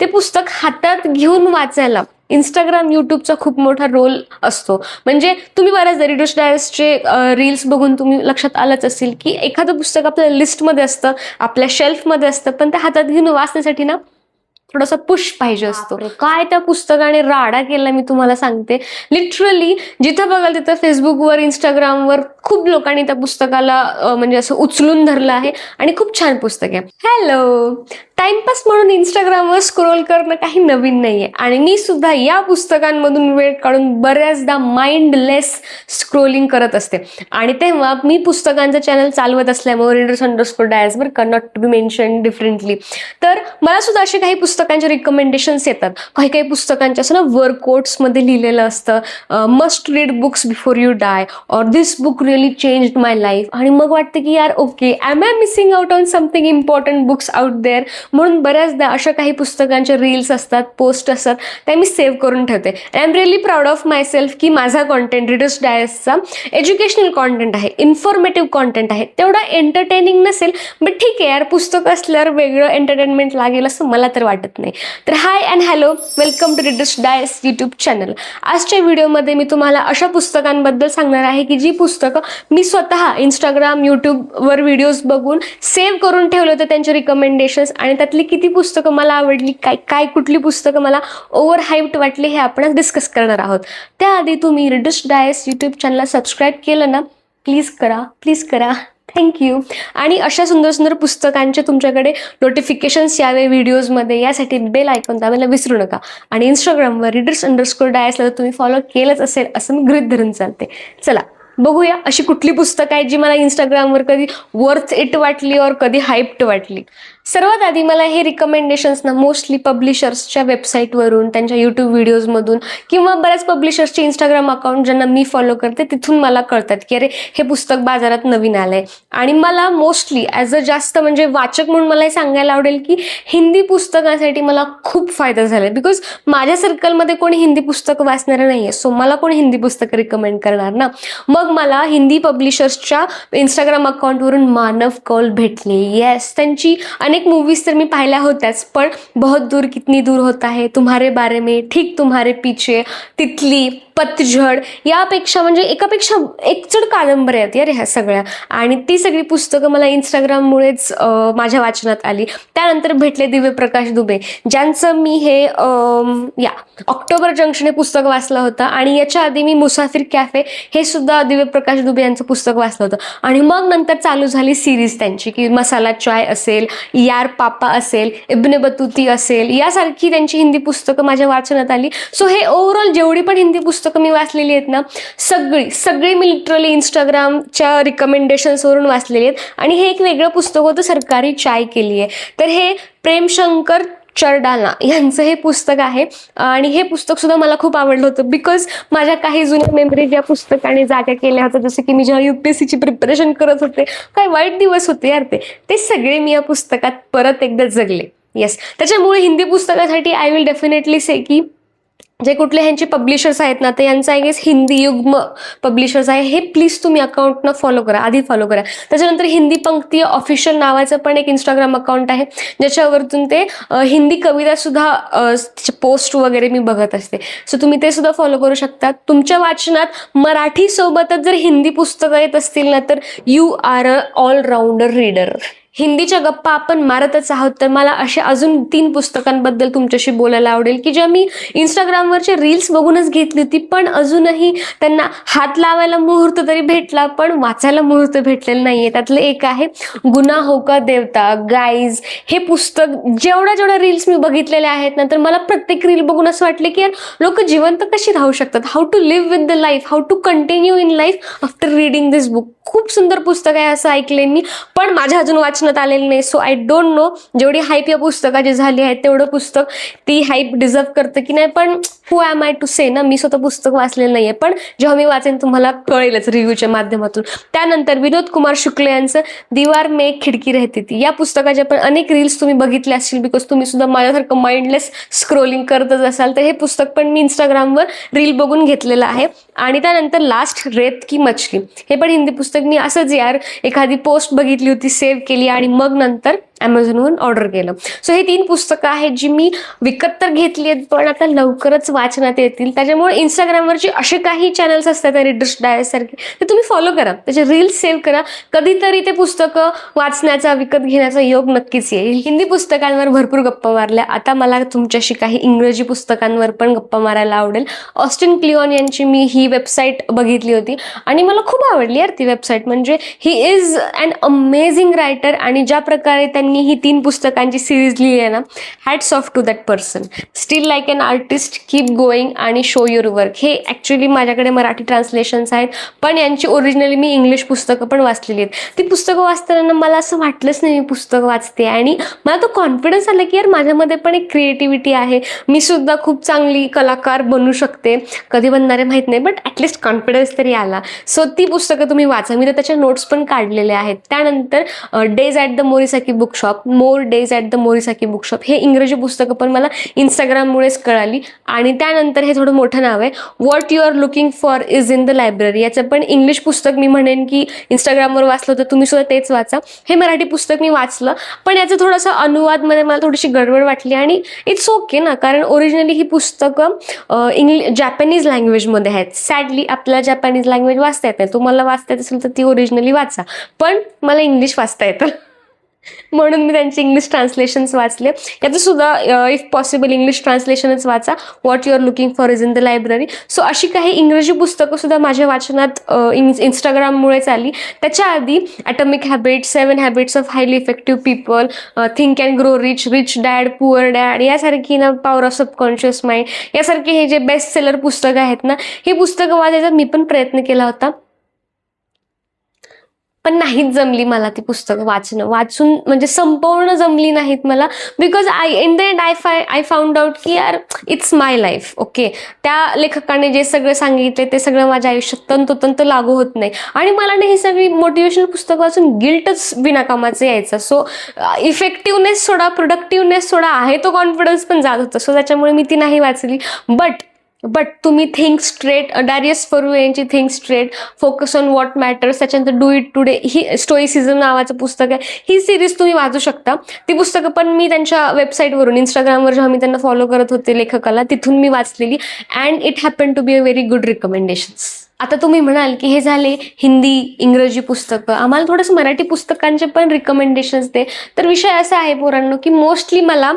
ते पुस्तक हातात घेऊन वाचायला इंस्टाग्राम, यूट्यूबचा खूप मोठा रोल असतो. म्हणजे तुम्ही बऱ्याचदा रीडर्स डायरीजचे रील्स बघून तुम्ही लक्षात आलंच असेल की एखादं पुस्तक आपल्या लिस्टमध्ये असतं, आपल्या शेल्फमध्ये असतं, पण ते हातात घेऊन वाचण्यासाठी ना थोडासा पुश पाहिजे असतो. काय त्या पुस्तकाने राडा केला मी तुम्हाला सांगते. लिटरली जिथं बघाल तिथं फेसबुकवर, इंस्टाग्रामवर खूप लोकांनी त्या पुस्तकाला म्हणजे असं उचलून धरलं आहे आणि खूप छान पुस्तक आहे. हॅलो, टाइमपास म्हणून इंस्टाग्रामवर स्क्रोल करणं काही नवीन नाहीये आणि मी सुद्धा या पुस्तकांमधून वेळ काढून बऱ्याचदा माइंडलेस स्क्रोलिंग करत असते. आणि तेव्हा मी पुस्तकांचं चॅनल चालवत असल्यामुळे रीडर्स_डायरीज बरं का, not to be mention differently, तर मला सुद्धा असे काही पुस्तकांचे रिकमेंडेशन्स येतात. काही काही पुस्तकांचे असं ना वर कोट्समध्ये लिहिलेलं असतं, must read books before you die, or this book really changed my life. आणि मग वाटतं की यार okay, am I missing out on something important books out there. म्हणून बऱ्याचदा अशा काही पुस्तकांचे रील्स असतात, पोस्ट असतात, त्या मी सेव्ह करून ठेवते. I am really proud of my self की माझा कॉन्टेंट रीडर्स डायरीजचा एज्युकेशनल कॉन्टेंट आहे, इन्फॉर्मेटिव्ह कॉन्टेंट आहे. तेवढा एंटरटेनिंग नसेल, बट ठीक आहे यार, पुस्तक असल्यावर वेगळं एंटरटेनमेंट लागेल असं मला तर वाटत नाही. तर hi and hello, welcome to readers diaries YouTube channel. आजच्या व्हिडिओमध्ये मी तुम्हाला अशा पुस्तकांबद्दल सांगणार आहे की जी पुस्तकं मी स्वतः इंस्टाग्राम, यूट्यूबवर व्हिडिओज बघून सेव्ह करून ठेवले होते, त्यांचे रिकमेंडेशन्स, आणि त्यातली किती पुस्तकं मला आवडली, काय कुठली पुस्तकं मला ओव्हर हाईप्ड वाटली, हे आपण डिस्कस करणार आहोत. त्याआधी तुम्ही रीडर्स डायरीज यूट्यूब चॅनलला सबस्क्राईब केलं ना, प्लीज करा. थँक्यू. आणि अशा सुंदर सुंदर पुस्तकांचे तुमच्याकडे नोटिफिकेशन्स यावे व्हिडिओजमध्ये, यासाठी बेल आयकॉन दाबायला विसरू नका. आणि इंस्टाग्रामवर रीडर्स_डायरीजला तुम्ही फॉलो केलंच असेल असं मी गृहीत धरून चालते. चला बघूया अशी कुठली पुस्तकं आहेत जी मला इंस्टाग्रामवर कधी वर्थ इट वाटली और कधी हाईप्ड वाटली. सर्वात आधी मला हे रिकमेंडेशन्स ना मोस्टली पब्लिशर्सच्या वेबसाईटवरून, त्यांच्या यूट्यूब व्हिडिओजमधून, किंवा बऱ्याच पब्लिशर्सचे इंस्टाग्राम अकाउंट ज्यांना मी फॉलो करते तिथून मला कळतात की अरे हे पुस्तक बाजारात नवीन आलंय. आणि मला मोस्टली ॲज अ जास्त म्हणजे वाचक म्हणून मला हे सांगायला आवडेल की हिंदी पुस्तकांसाठी मला खूप फायदा झाला आहे. बिकॉज माझ्या सर्कलमध्ये कोणी हिंदी पुस्तकं वाचणारं नाही आहे, सो मला कोणी हिंदी पुस्तकं रिकमेंड करणार ना. मग मला हिंदी पब्लिशर्सच्या इंस्टाग्राम अकाउंटवरून मानव कौल भेटले. येस, त्यांची अनेक मूवीज तर मी पाहिल्या होत्याच, पण बहुत दूर कितनी दूर होता है, तुम्हारे बारे में, ठीक तुम्हारे पीछे, तितली, पतझड, यापेक्षा म्हणजे एकापेक्षा एक चढ कादंबऱ्या आहेत यार ह्या सगळ्या. आणि ती सगळी पुस्तकं मला इंस्टाग्राममुळेच माझ्या वाचनात आली. त्यानंतर भेटले दिव्यप्रकाश दुबे, ज्यांचं मी हे ऑक्टोबर जंक्शन हे पुस्तक वाचलं होतं. आणि याच्या आधी मी मुसाफिर कॅफे हे सुद्धा दिव्यप्रकाश दुबे यांचं पुस्तक वाचलं होतं. आणि मग नंतर चालू झाली सिरीज त्यांची, की मसाला चाय असेल, यार पापा असेल, इब्ने बतूती असेल, यासारखी त्यांची हिंदी पुस्तकं माझ्या वाचनात आली. सो हे ओव्हरऑल जेवढी पण हिंदी पुस्तकं मी वाचलेली आहेत ना, सगळी मी लिटरली इंस्टाग्रामच्या रिकमेंडेशन्सवरून वाचलेली आहेत. आणि हे एक वेगळं पुस्तक होतं, सरकारी चाय केली आहे. तर हे प्रेमशंकर चरडाला यांचं हे पुस्तक आहे. आणि हे पुस्तक सुद्धा मला खूप आवडलं होतं, बिकॉज माझ्या काही जुन्या मेमरीज या पुस्तकाने जाग्या केल्या होत्या. जसं की मी जेव्हा UPSCची प्रिपरेशन करत होते, काय वाईट दिवस होते यार ते सगळे मी या पुस्तकात परत एकदा जगले. येस, त्याच्यामुळे हिंदी पुस्तकासाठी आय विल डेफिनेटली से की जे कुठले ह्यांचे पब्लिशर्स आहेत ना, तर यांचं आय गेस हिंदी युग्म पब्लिशर्स आहे, हे प्लीज तुम्ही अकाउंटनं फॉलो करा, आधी फॉलो करा. त्याच्यानंतर हिंदी पंक्ती ऑफिशियल नावाचं पण एक इंस्टाग्राम अकाउंट आहे, ज्याच्यावरतून ते हिंदी कविता सुद्धा पोस्ट वगैरे मी बघत असते. सो तुम्ही ते सुद्धा फॉलो करू शकता. तुमच्या वाचनात मराठी सोबतच जर हिंदी पुस्तकं येत असतील ना, तर you are a allrounder reader. हिंदीच्या गप्पा आपण मारतच आहोत, तर मला अशा अजून 3 पुस्तकांबद्दल तुमच्याशी बोलायला आवडेल की ज्या मी इंस्टाग्रामवरचे रील्स बघूनच घेतली होती, पण अजूनही त्यांना हात लावायला मुहूर्त तरी भेटला, पण वाचायला मुहूर्त भेटलेला नाहीये. त्यातलं एक आहे गुना हो का देवता. गाईज, हे पुस्तक जेवढ्या रील्स मी बघितलेल्या आहेत ना, तर मला प्रत्येक रील बघून असं वाटलं की यार लोक जिवंत कशी राहू शकतात, how to live with the life, how to continue in life after reading this book. खूप सुंदर पुस्तक आहे असं ऐकलंय मी, पण माझ्या अजून वाचनात आलेलं नाही. सो आय डोंट नो जेवढी हाईप या पुस्तकाची झाली आहे तेवढं पुस्तक ती हाईप डिझर्व करतं की नाही, पण हू ॲम आय टू से ना, मी स्वतः पुस्तक वाचलेलं नाहीये, पण जेव्हा मी वाचेन तुम्हाला कळेलच रिव्ह्यूच्या माध्यमातून. त्यानंतर विनोद कुमार शुक्ल यांचं दीवार में एक खिडकी रहती थी, या पुस्तकाच्या पण अनेक रील्स तुम्ही बघितले असतील, बिकॉज तुम्ही सुद्धा माझ्यासारखं माइंडलेस स्क्रोलिंग करतच असाल, तर हे पुस्तक पण मी इंस्टाग्रामवर रील बघून घेतलेलं आहे. आणि त्यानंतर लास्ट रेत की मछली, हे पण हिंदी पुस्तक पुस्तक मी असंच यार एखादी पोस्ट बघितली होती, सेव्ह केली आणि मग नंतर ॲमेझॉनवरून ऑर्डर केलं. सो हे 3 पुस्तकं आहेत जी मी विकत तर घेतली आहेत, पण आता लवकरच वाचनात येतील. त्याच्यामुळे इंस्टाग्रामवरचे असे काही चॅनल्स असतात रीडर्स डायस्ट सारखे, ते तुम्ही फॉलो करा, त्याचे रील्स सेव्ह करा. कधीतरी ते पुस्तकं वाचण्याचा, विकत घेण्याचा योग नक्कीच येईल. हिंदी पुस्तकांवर भरपूर गप्पा मारल्या, आता मला तुमच्याशी काही इंग्रजी पुस्तकांवर पण गप्पा मारायला आवडेल. ऑस्टिन क्लिओन यांची मी ही वेबसाईट बघितली होती आणि मला खूप आवडली यार ती वेबसाईट. म्हणजे he is an amazing writer आणि ज्या प्रकारे त्यांनी ही 3 पुस्तकांची सिरीज लिहिली आहे ना, hats off to that person. Still like an artist, keep going आणि शो युअर वर्क. हे ॲक्च्युली माझ्याकडे मराठी ट्रान्सलेशन्स आहेत, पण यांची ओरिजिनली मी इंग्लिश पुस्तकं पण वाचलेली आहेत. ती पुस्तकं वाचताना मला असं वाटलंच नाही मी पुस्तकं वाचते आणि मला तो कॉन्फिडन्स आला की यार माझ्यामध्ये पण एक क्रिएटिव्हिटी आहे, मी सुद्धा खूप चांगली कलाकार बनू शकते. कधी बनणारे माहीत नाही, बट ॲटलिस्ट कॉन्फिडन्स तरी आला. सो ती पुस्तकं तुम्ही वाचा, मी तर त्याच्या नोट्स पण काढलेल्या आहेत. त्यानंतर days at the Morisaki book shop, more days at the Morisaki book shop, हे इंग्रजी पुस्तकं पण मला इंस्टाग्राममुळेच कळाली. आणि त्यानंतर हे थोडं मोठं नाव आहे, what you are looking for is in the library. याचं पण इंग्लिश पुस्तक मी म्हणेन की इंस्टाग्रामवर वाचलं होतं, तुम्ही सुद्धा तेच वाचा. हे मराठी पुस्तक मी वाचलं, पण याचं थोडंसं अनुवादमध्ये मला थोडीशी गडबड वाटली आणि इट्स ओके ना, कारण ओरिजिनली ही पुस्तकं जॅपनीज लँग्वेजमध्ये आहेत. सॅडली आपल्याला जॅपनीज लँग्वेज वाचता येत नाही, तुम्हाला वाचता येत असेल तर ती ओरिजिनली वाचा, पण मला इंग्लिश वाचता येतं म्हणून मी त्यांचे इंग्लिश ट्रान्सलेशन्स वाचले. याचं सुद्धा इफ पॉसिबल इंग्लिश ट्रान्सलेशनच वाचा, what you are looking for is in the library. So अशी काही इंग्रजी पुस्तकं सुद्धा माझ्या वाचनात इंस्टाग्राममुळेच आली. त्याच्या आधी atomic habits, 7 habits of highly effective people, think and grow rich, rich dad poor dad, यासारखी ना पॉवर ऑफ सबकॉन्शियस माइंड, यासारखे हे जे बेस्ट सेलर पुस्तकं आहेत ना, ही पुस्तकं वाचायचा मी पण प्रयत्न केला होता, पण नाहीच जमली मला ती पुस्तकं वाचून म्हणजे संपवणं जमली नाहीत मला. Because in the end I found out की यार इट्स माय लाईफ. ओके, त्या लेखकाने जे सगळं सांगितले ते सगळं माझ्या आयुष्यात तंतोतंत लागू होत नाही आणि मला ना ही सगळी मोटिवेशनल पुस्तकं वाचून गिल्टच विनाकामाचं यायचं. सो इफेक्टिव्हनेस सोडा, प्रोडक्टिव्हनेस सोडा, आहे तो कॉन्फिडन्स पण जात होता. सो त्याच्यामुळे मी ती नाही वाचली. बट तुम्ही थिंक स्ट्रेट, डॅरियस फरू यांची think straight, focus on what matters, त्याच्यानंतर डू इट टुडे, ही स्टोइसिझम नावाचं पुस्तक आहे. ही सिरीज तुम्ही वाचू शकता. ती पुस्तकं पण मी त्यांच्या वेबसाईटवरून, इंस्टाग्रामवर जेव्हा मी त्यांना फॉलो करत होते लेखकाला, तिथून मी वाचलेली and it happen to be a very good recommendations. आता तुम्ही म्हणाल की हे झाले हिंदी इंग्रजी पुस्तकं, आम्हाला थोडंसं मराठी पुस्तकांचे पण रिकमेंडेशन्स दे. तर विषय असा आहे पोरांनो की मोस्टली मला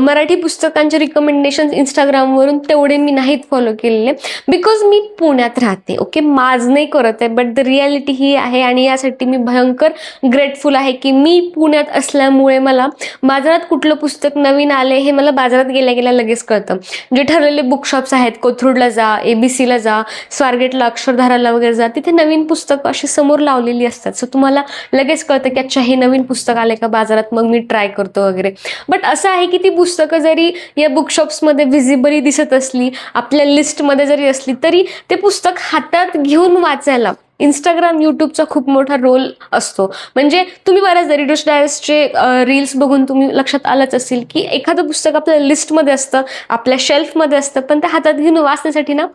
मराठी पुस्तकांचे रिकमेंडेशन्स इंस्टाग्रामवरून तेवढे मी नाहीत फॉलो केलेले, बिकॉज मी पुण्यात राहते. ओके, माज नाही करत आहे, बट द रियालिटी ही आहे आणि यासाठी मी भयंकर ग्रेटफुल आहे की मी पुण्यात असल्यामुळे मला बाजारात कुठलं पुस्तक नवीन आले हे मला बाजारात गेल्या गेल्या लगेच कळतं. जे ठरलेले बुकशॉप्स आहेत, कोथरूडला जा, ABCला जा, स्वारगेटला, अक्षरधाराला वगैरे जा, तिथे नवीन पुस्तकं अशी समोर लावलेली असतात. सो तुम्हाला लगेच कळतं की अच्छा हे नवीन पुस्तक आले का बाजारात, मग मी ट्राय करतो वगैरे. बट असं आहे की ती पुस्तकं जरी या बुकशॉप्समध्ये व्हिजिबली दिसत असली, आपल्या लिस्टमध्ये जरी असली, तरी ते पुस्तक हातात घेऊन वाचायला इंस्टाग्राम, यूट्यूबचा खूप मोठा रोल असतो. म्हणजे तुम्ही बऱ्याचदा रीडर्स डायस्टचे रील्स बघून तुम्ही लक्षात आलंच असेल की एखादं पुस्तक आपल्या लिस्टमध्ये असतं, आपल्या शेल्फमध्ये असतं, पण ते हातात घेऊन वाचण्यासाठी ना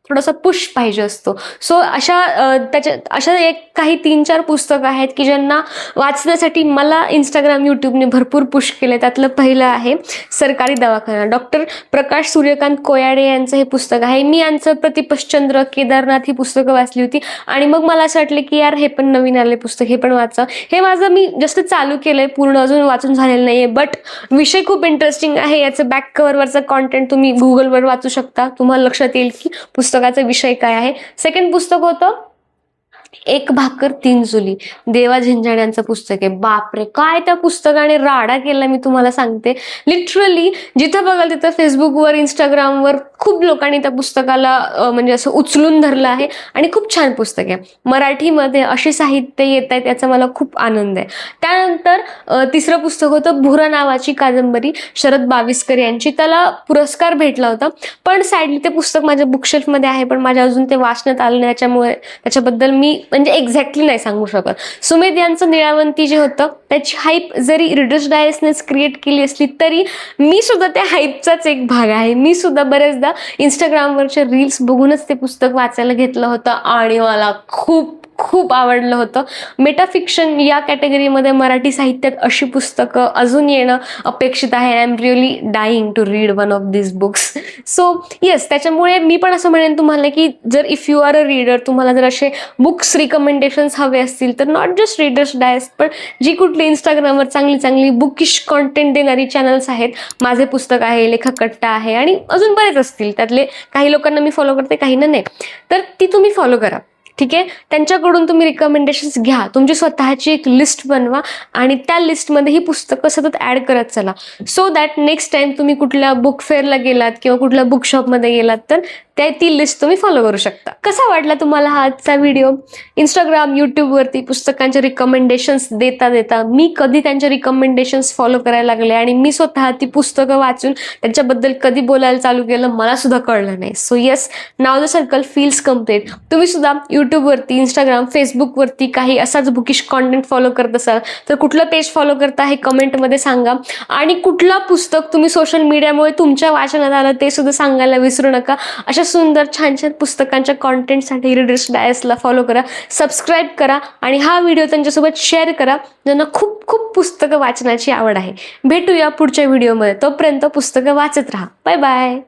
थोडासा पुश पाहिजे असतो. सो अशा एक काही 3-4 पुस्तकं आहेत की ज्यांना वाचण्यासाठी मला इंस्टाग्राम, यूट्यूबने भरपूर पुश केले. त्यातलं पहिलं आहे सरकारी दवाखाना, डॉक्टर प्रकाश सूर्यकांत कोयाडे यांचं हे पुस्तक आहे. मी यांचं प्रतिपश्चंद्र, केदारनाथ ही पुस्तकं वाचली होती आणि मग मला असं वाटलं की यार हे पण नवीन आले पुस्तक, हे पण वाचा. हे माझं मी जस्ट चालू केलंय, पूर्ण अजून वाचून झालेलं नाहीये, बट विषय खूप इंटरेस्टिंग आहे. याचं बॅक कव्हरवरचं कॉन्टेंट तुम्ही गुगलवर वाचू शकता, तुम्हाला लक्षात येईल की पुस्तकाचा विषय काय आहे. सेकंड पुस्तक होतं एक भाकर 3 चुली, देवा झिंजाणे यांचं पुस्तक आहे. बापरे, काय त्या पुस्तकाने राडा केला मी तुम्हाला सांगते. लिटरली जिथं बघाल तिथं फेसबुकवर, इंस्टाग्रामवर खूप लोकांनी त्या पुस्तकाला म्हणजे असं उचलून धरलं आहे आणि खूप छान पुस्तक आहे. मराठीमध्ये असे साहित्य येत आहेत याचा मला खूप आनंद आहे. त्यानंतर तिसरं पुस्तक होतं भुरा नावाची कादंबरी, शरद बाविस्कर यांची. त्याला पुरस्कार भेटला होता, पण सॅडली ते पुस्तक माझ्या बुकशेल्फमध्ये आहे, पण माझ्या अजून ते वाचण्यात आलं नाही. त्याच्यामुळे त्याच्याबद्दल मी म्हणजे एक्झॅक्टली नाही सांगू शकत. सुमेध यांचं निळावंती जे होतं त्याची हाईप जरी रीडर्स डायस्टनेच क्रिएट केली असली तरी मी सुद्धा त्या हाईपचाच एक भाग आहे. मी सुद्धा बरेचदा इंस्टाग्रामवरचे रील्स बघूनच ते पुस्तक वाचायला घेतलं होतं आणि मला खूप खूप आवडलं होतं. मेटाफिक्शन या कॅटेगरीमध्ये मराठी साहित्यात अशी पुस्तकं अजून येणं अपेक्षित आहे. I am really dying to read one of this books. So yes, त्याच्यामुळे मी पण असं म्हणेन तुम्हाला की जर if you are a reader, तुम्हाला जर असे बुक्स रिकमेंडेशन्स हवे असतील तर नॉट जस्ट रीडर्स डायस्ट, पण जी कुठली इंस्टाग्रामवर चांगली चांगली बुकिश कॉन्टेंट देणारी चॅनल्स आहेत, माझे पुस्तक आहे, लेखक कट्टा आहे आणि अजून बरेच असतील, त्यातले काही लोकांना मी फॉलो करते, काहींना नाही, तर ती तुम्ही फॉलो करा. ठीक आहे, त्यांच्याकडून तुम्ही रिकमेंडेशन्स घ्या, तुमची स्वतःची एक लिस्ट बनवा आणि त्या लिस्टमध्ये ही पुस्तकं सतत ऍड करत चला. सो दॅट नेक्स्ट टाइम तुम्ही कुठल्या बुक फेअरला गेलात किंवा कुठल्या बुक शॉपमध्ये गेलात तर ती लिस्ट तुम्ही फॉलो करू शकता. कसा वाटला तुम्हाला हा आजचा व्हिडिओ? इंस्टाग्राम, यूट्यूबवरती पुस्तकांचे रिकमेंडेशन्स देता देता मी कधी त्यांच्या रिकमेंडेशन्स फॉलो करायला लागले आणि मी स्वतः ती पुस्तकं वाचून त्यांच्याबद्दल कधी बोलायला चालू केलं मला सुद्धा कळलं नाही. So yes, now the circle feels complete. तुम्ही सुद्धा यूट्यूबवरती, इंस्टाग्राम, फेसबुकवरती काही असाच बुकिश कॉन्टेंट फॉलो करत असाल तर कुठलं पेज फॉलो करता हे कमेंटमध्ये सांगा. आणि कुठलं पुस्तक तुम्ही सोशल मीडियामुळे तुमच्या वाचनात आलं ते सुद्धा सांगायला विसरू नका. अशा सुंदर छान छान पुस्तकांच्या कॉन्टेंटसाठी रीडर्स डायस्टला फॉलो करा, सबस्क्राईब करा आणि हा व्हिडिओ त्यांच्यासोबत शेअर करा ज्यांना खूप खूप पुस्तकं वाचनाची आवड आहे. भेटूया पुढच्या व्हिडिओमध्ये. तोपर्यंत पुस्तकं वाचत राहा. Bye bye.